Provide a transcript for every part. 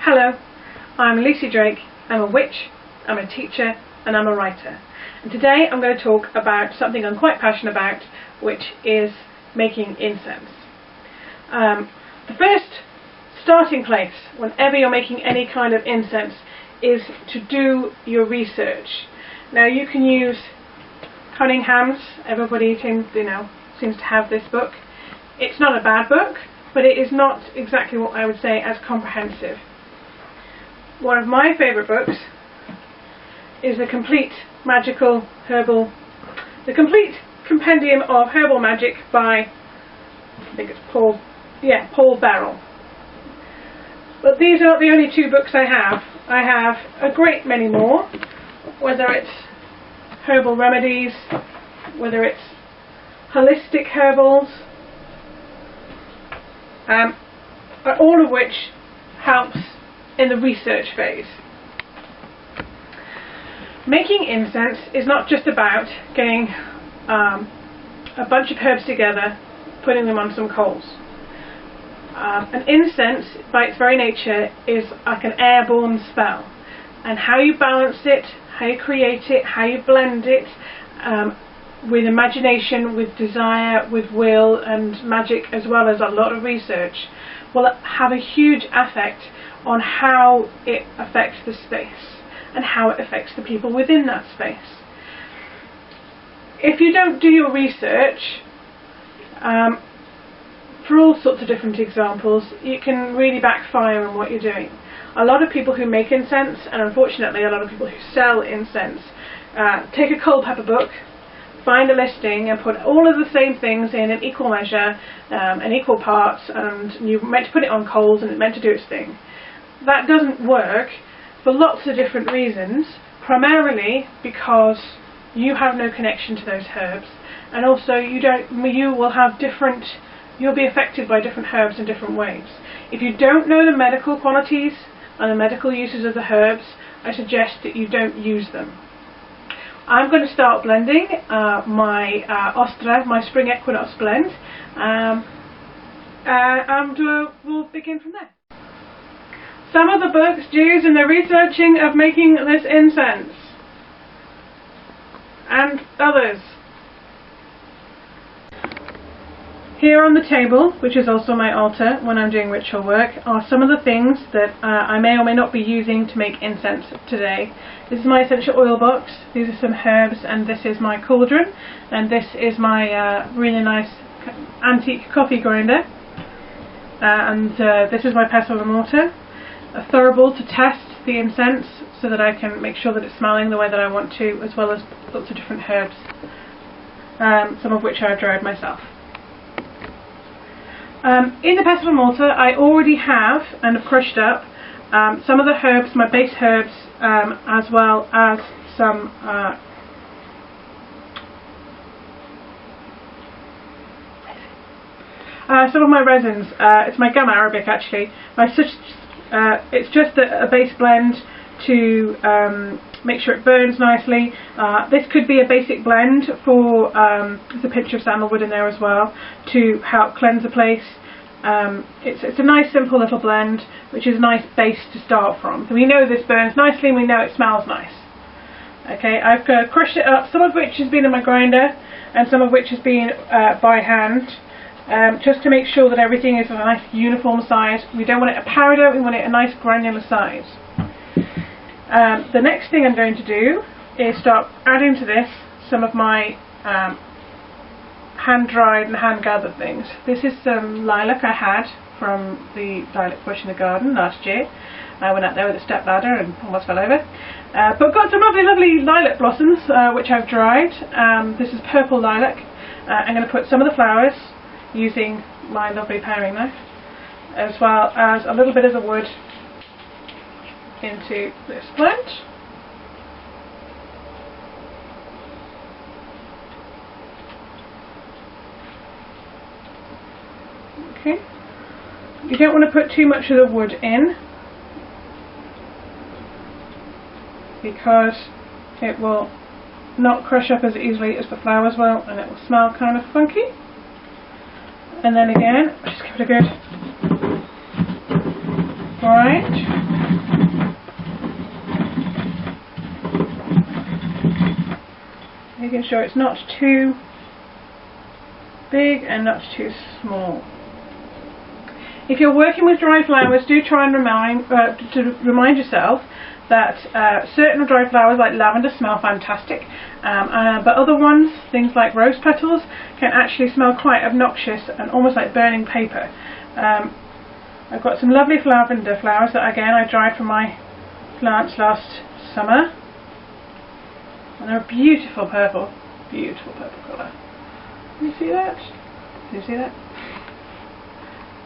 Hello, I'm Lucy Drake. I'm a witch, I'm a teacher, and I'm a writer. And today I'm going to talk about something I'm quite passionate about, which is making incense. The first starting place whenever you're making any kind of incense is to do your research. Now you can use Cunningham's. Everybody seems to have this book. It's not a bad book, but it is not exactly what I would say as comprehensive. One of my favourite books is the complete compendium of herbal magic by, I think it's Paul Barrel. But these aren't the only two books I have. I have a great many more, whether it's herbal remedies, whether it's holistic herbals, all of which helps in the research phase. Making incense is not just about getting a bunch of herbs together, putting them on some coals. An incense, by its very nature, is like an airborne spell, and how you balance it, how you create it, how you blend it, with imagination, with desire, with will and magic, as well as a lot of research, will have a huge effect on how it affects the space and how it affects the people within that space. If you don't do your research, for all sorts of different examples, you can really backfire on what you're doing. A lot of people who make incense, and unfortunately a lot of people who sell incense, take a cold pepper book, find a listing and put all of the same things in an equal measure, in equal parts, and you're meant to put it on coals and it's meant to do its thing. That doesn't work for lots of different reasons, primarily because you have no connection to those herbs, and also you'll be affected by different herbs in different ways. If you don't know the medical qualities and the medical uses of the herbs, I suggest that you don't use them. I'm going to start blending my Spring Equinox blend, and we'll begin from there. Some of the books used in the researching of making this incense, and others. Here on the table, which is also my altar when I'm doing ritual work, are some of the things that I may or may not be using to make incense today. This is my essential oil box, these are some herbs, and this is my cauldron, and this is my really nice antique coffee grinder, and this is my pestle and mortar, a thurible to test the incense so that I can make sure that it's smelling the way that I want to, as well as lots of different herbs, some of which I've dried myself. In the pestle and mortar I already have and have crushed up some of the herbs, my base herbs, as well as some of my resins. It's my gum arabic actually. It's just a base blend to make sure it burns nicely. This could be a basic blend for, there's a pinch of sandalwood in there as well to help cleanse the place. It's a nice simple little blend, which is a nice base to start from. So we know this burns nicely and we know it smells nice. Okay, I've crushed it up, some of which has been in my grinder and some of which has been by hand, just to make sure that everything is a nice uniform size. We don't want it a powder, we want it a nice granular size. The next thing I'm going to do is start adding to this some of my hand-dried and hand-gathered things. This is some lilac I had from the lilac bush in the garden last year. I went out there with a step ladder and almost fell over. But got some lovely lilac blossoms which I've dried. This is purple lilac. I'm going to put some of the flowers using my lovely paring knife, as well as a little bit of the wood into this blend. Okay. You don't want to put too much of the wood in because it will not crush up as easily as the flowers will, and it will smell kind of funky. And then again, just give it a good grind. making sure it's not too big and not too small. If you're working with dry flowers, do try and remind yourself that certain dry flowers like lavender smell fantastic, but other ones, things like rose petals, can actually smell quite obnoxious and almost like burning paper. I've got some lovely lavender flowers that again I dried from my plants last summer, and they're a beautiful purple colour. Can you see that? Can you see that?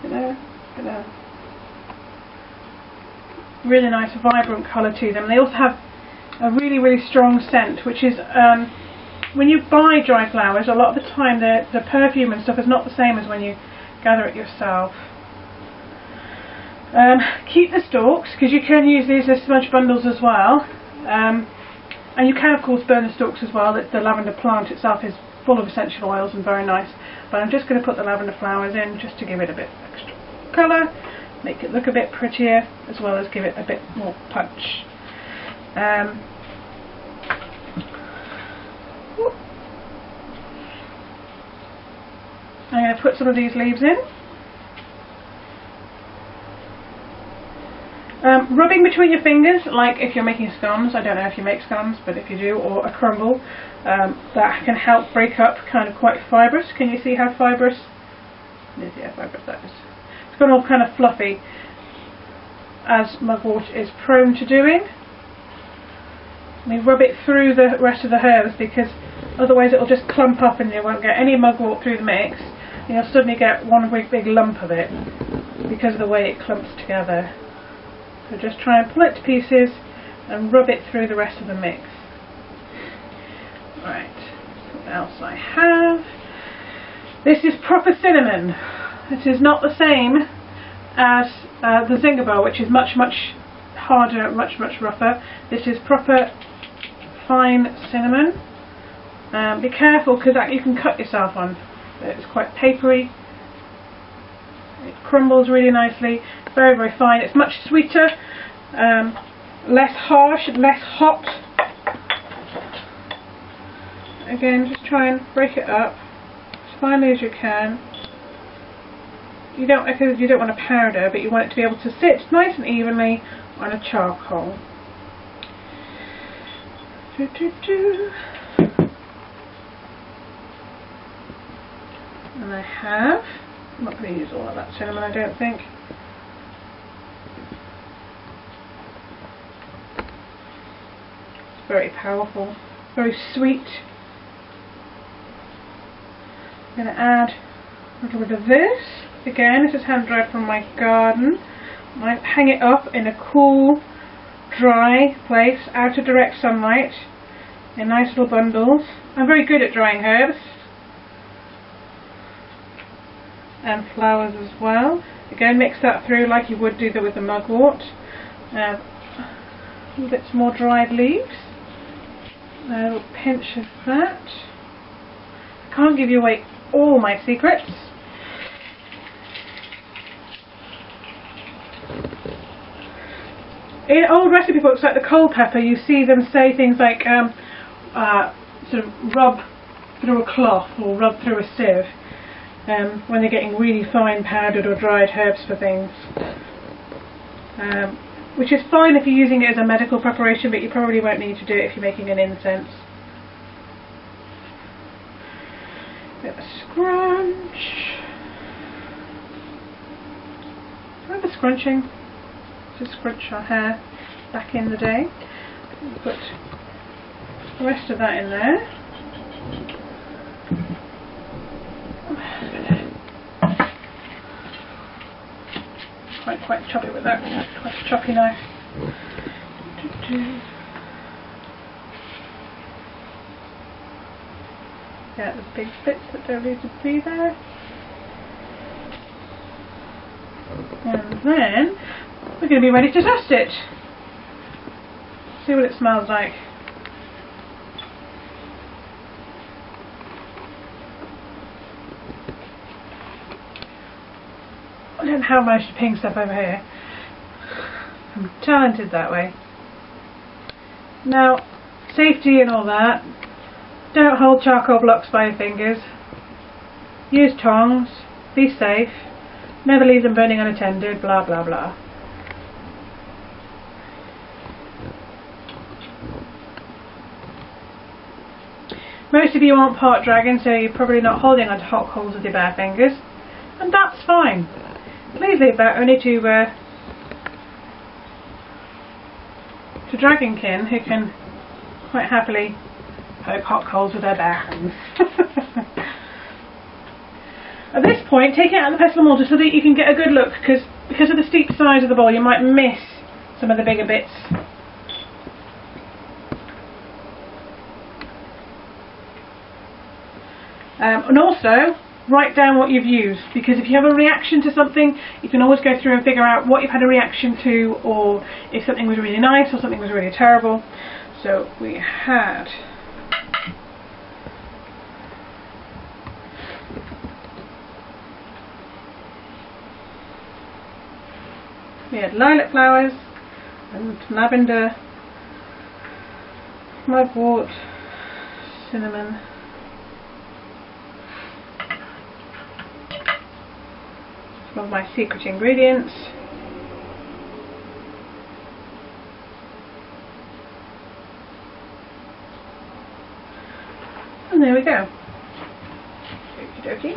Look there, look there. Really nice vibrant colour to them. They also have a really strong scent, which is when you buy dry flowers, a lot of the time the perfume and stuff is not the same as when you gather it yourself. Keep the stalks, because you can use these as smudge bundles as well, and you can of course burn the stalks as well. The lavender plant itself is full of essential oils and very nice, but I'm just going to put the lavender flowers in just to give it a bit extra colour, make it look a bit prettier, as well as give it a bit more punch. I'm going to put some of these leaves in. Rubbing between your fingers, like if you're making scones, I don't know if you make scones, but if you do, or a crumble, that can help break up kind of quite fibrous. Can you see how fibrous? Yeah, fibrous that is. It's gone all kind of fluffy, as mugwort is prone to doing. We rub it through the rest of the herbs, because otherwise it will just clump up and you won't get any mugwort through the mix. And you'll suddenly get one big lump of it because of the way it clumps together. So just try and pull it to pieces and rub it through the rest of the mix. Right, what else I have? This is proper cinnamon. This is not the same as the zingaber, which is much harder, much rougher. This is proper fine cinnamon. Be careful, because you can cut yourself on. It's quite papery. It crumbles really nicely. Very fine. It's much sweeter, less harsh, less hot. Again, just try and break it up as finely as you can. You don't want a powder, but you want it to be able to sit nice and evenly on a charcoal. And I'm not going to use all of that cinnamon, I don't think. It's very powerful, very sweet. I'm going to add a little bit of this. Again, this is hand dried from my garden. I hang it up in a cool, dry place, out of direct sunlight, in nice little bundles. I'm very good at drying herbs and flowers as well. Again, mix that through like you would do with the mugwort. A little bit more dried leaves. A little pinch of that. I can't give you away all my secrets. In old recipe books like the cold pepper, you see them say things like sort of rub through a cloth or rub through a sieve. When they're getting really fine powdered or dried herbs for things, which is fine if you're using it as a medical preparation, but you probably won't need to do it if you're making an incense. Bit of a scrunch. Remember scrunching? To scrunch our hair back in the day. Put the rest of that in there. Quite choppy with that, quite a choppy knife. Get the big bits that don't need to be there. And then we're going to be ready to test it. See what it smells like. I don't know how I managed to ping stuff over here. I'm talented that way. Now, safety and all that, Don't hold charcoal blocks by your fingers. Use tongs. Be safe. Never leave them burning unattended. Blah blah blah. Most of you aren't part dragon, so you're probably not holding onto hot coals with your bare fingers, and that's fine. Please leave that only to dragonkin, who can quite happily poke hot coals with their bare hands. At this point, take it out of the pestle mortar so that you can get a good look, because of the steep size of the bowl, you might miss some of the bigger bits. And also, write down what you've used, because if you have a reaction to something, you can always go through and figure out what you've had a reaction to, or if something was really nice or something was really terrible. So we had lilac flowers and lavender, mugwort, cinnamon, some of my secret ingredients, and there we go. Okie dokie.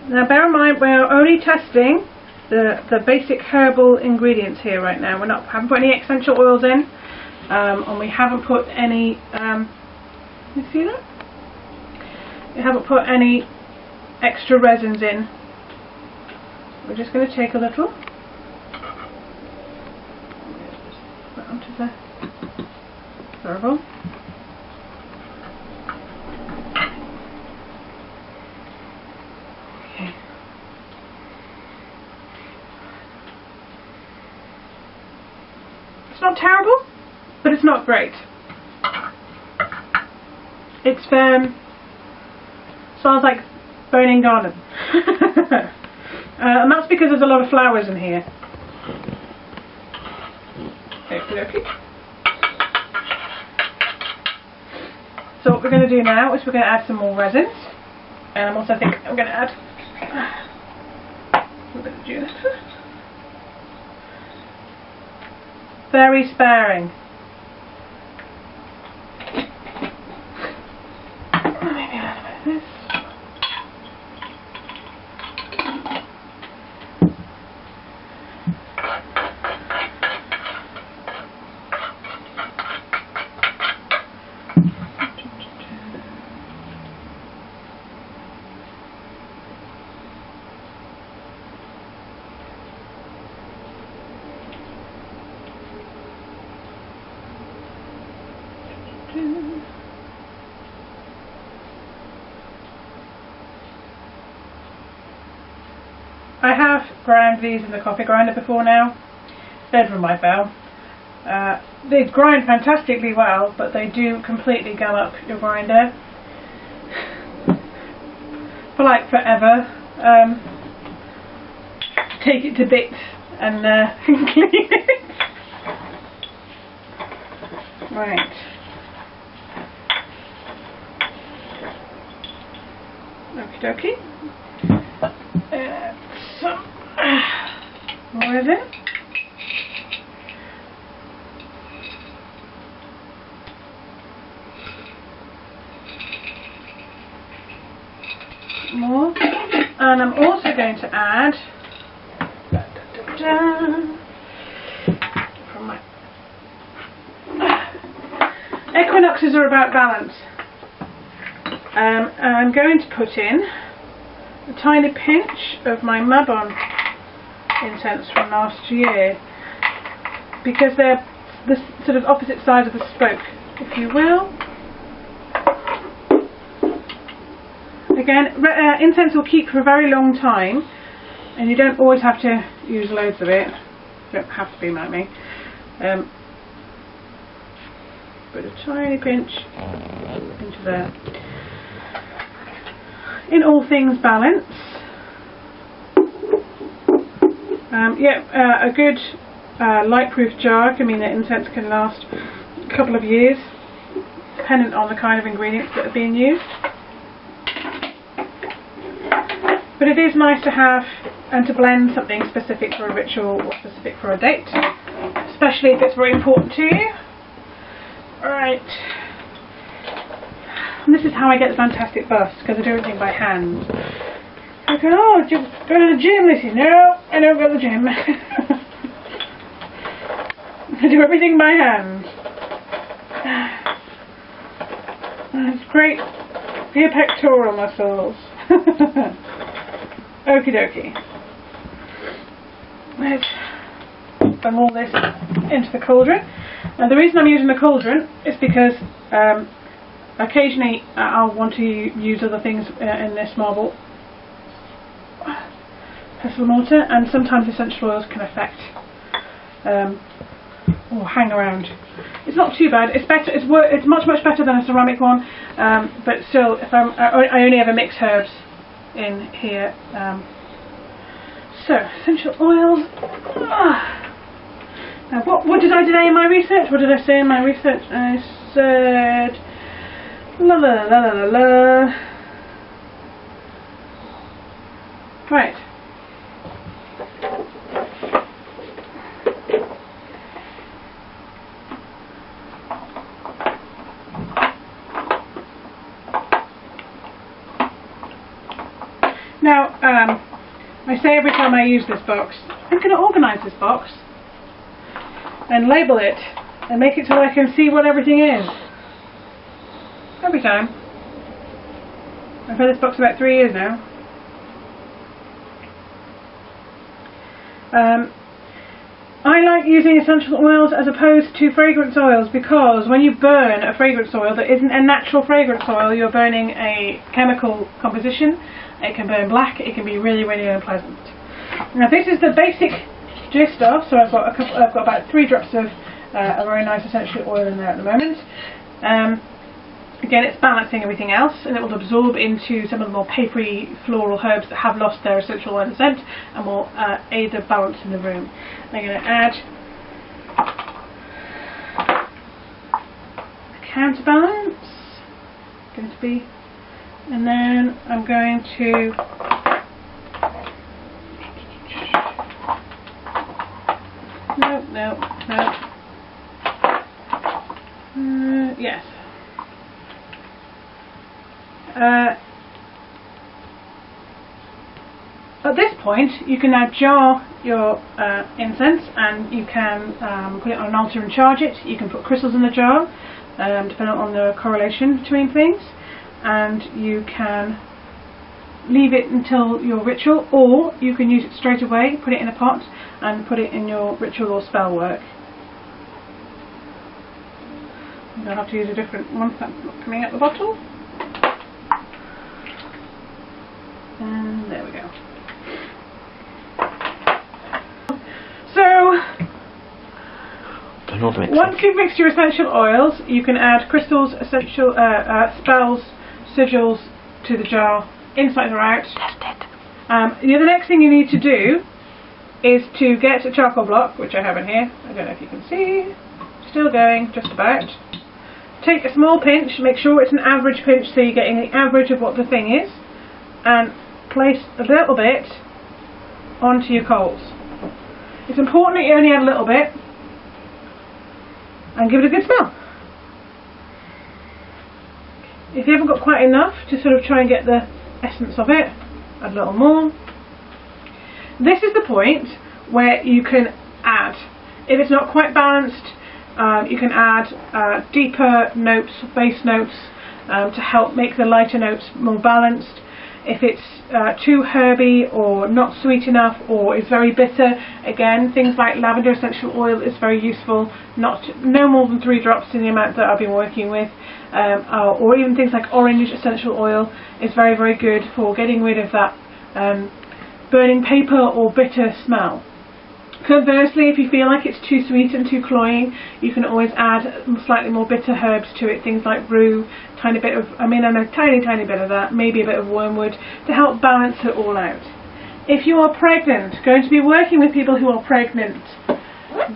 Now bear in mind, we're only testing the basic herbal ingredients here right now. Haven't put any essential oils in, and we haven't put any. You see that? We haven't put any extra resins in. We're just going to take a little. Put onto the herbal. Okay. It's not terrible, but it's not great. It's smells like burning garden. And that's because there's a lot of flowers in here. Okay. So what we're going to do now is we're going to add some more resins. And I'm also thinking I'm going to add a little bit of juniper. Very sparing. Maybe a little bit of this. I have ground these in the coffee grinder before now. Bedroom my bell. They grind fantastically well, but they do completely gum up your grinder for like forever. Take it to bits and clean it. Right. Okie dokie. Some more of it. More. And I'm also going to add from my equinoxes are about balance. I'm going to put in a tiny pinch of my Mabon incense from last year, because they're the sort of opposite sides of the spoke, if you will. Again, incense will keep for a very long time, and you don't always have to use loads of it. You don't have to be like me. Put a tiny pinch into there. In all things balance. A good light-proof jar can mean that incense can last a couple of years, dependent on the kind of ingredients that are being used. But it is nice to have and to blend something specific for a ritual or specific for a date, especially if it's very important to you. Alright, and this is how I get the fantastic bust, because I do everything by hand. I go, oh, do you go to the gym, Lizzie? No, I don't go to the gym. I do everything by hand. It's great for your pectoral muscles. Okie dokie. Let's bring all this into the cauldron. Now the reason I'm using the cauldron is because occasionally I'll want to use other things in this marble pestle mortar, and sometimes essential oils can affect or hang around. It's not too bad. It's better. It's much better than a ceramic one, but still, if I only ever mix herbs in here. So essential oils. Now what did I do in my research? What did I say in my research? I said la la la la la la. Right. Now, I say every time I use this box, I'm going to organise this box and label it and make it so I can see what everything is. Every time. I've had this box about 3 years now. I like using essential oils as opposed to fragrance oils, because when you burn a fragrance oil that isn't a natural fragrance oil, you're burning a chemical composition. It can burn black, it can be really unpleasant. Now this is the basic gist of, so I've got about 3 drops of a very nice essential oil in there at the moment. Again, it's balancing everything else, and it will absorb into some of the more papery floral herbs that have lost their essential oil scent, and will aid the balance in the room. I'm going to add a counterbalance, going to be, and then I'm going to yes. At this point you can now jar your incense, and you can put it on an altar and charge it. You can put crystals in the jar, depending on the correlation between things, and you can leave it until your ritual, or you can use it straight away, put it in a pot and put it in your ritual or spell work. I'll have to use a different one that's not coming out the bottle. And there we go. So once you've mixed your essential oils, you can add crystals, essential spells, sigils to the jar, inside or out. The next thing you need to do is to get a charcoal block, which I have in here. I don't know if you can see. Still going, just about. Take a small pinch, make sure it's an average pinch so you're getting the average of what the thing is, and place a little bit onto your coals. It's important that you only add a little bit and give it a good smell. If you haven't got quite enough, to sort of try and get the essence of it, add a little more. This is the point where you can add. If it's not quite balanced, you can add deeper notes, bass notes, to help make the lighter notes more balanced. If it's too herby or not sweet enough or is very bitter, again, things like lavender essential oil is very useful. No more than 3 drops in the amount that I've been working with, or even things like orange essential oil is very good for getting rid of that burning paper or bitter smell. Conversely, if you feel like it's too sweet and too cloying, you can always add slightly more bitter herbs to it, things like rue, tiny bit of, and a tiny bit of that, maybe a bit of wormwood, to help balance it all out. If you are pregnant, going to be working with people who are pregnant,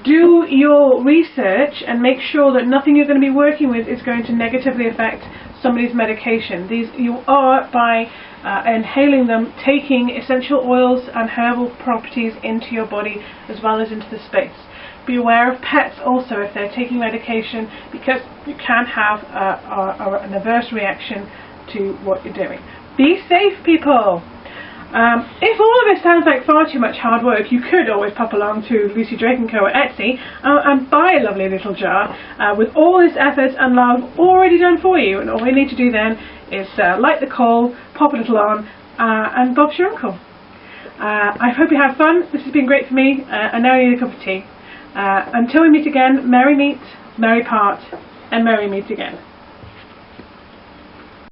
do your research and make sure that nothing you're going to be working with is going to negatively affect somebody's medication. You are, by inhaling them, taking essential oils and herbal properties into your body as well as into the space. Be aware of pets also if they're taking medication, because you can have an adverse reaction to what you're doing. Be safe, people! If all of this sounds like far too much hard work, you could always pop along to Lucy Drake & Co. at Etsy and buy a lovely little jar with all this effort and love already done for you. And all you need to do then is light the coal, pop a little on, and Bob's your uncle. I hope you have fun. This has been great for me, and now I need a cup of tea. Until we meet again, merry meet, merry part, and merry meet again.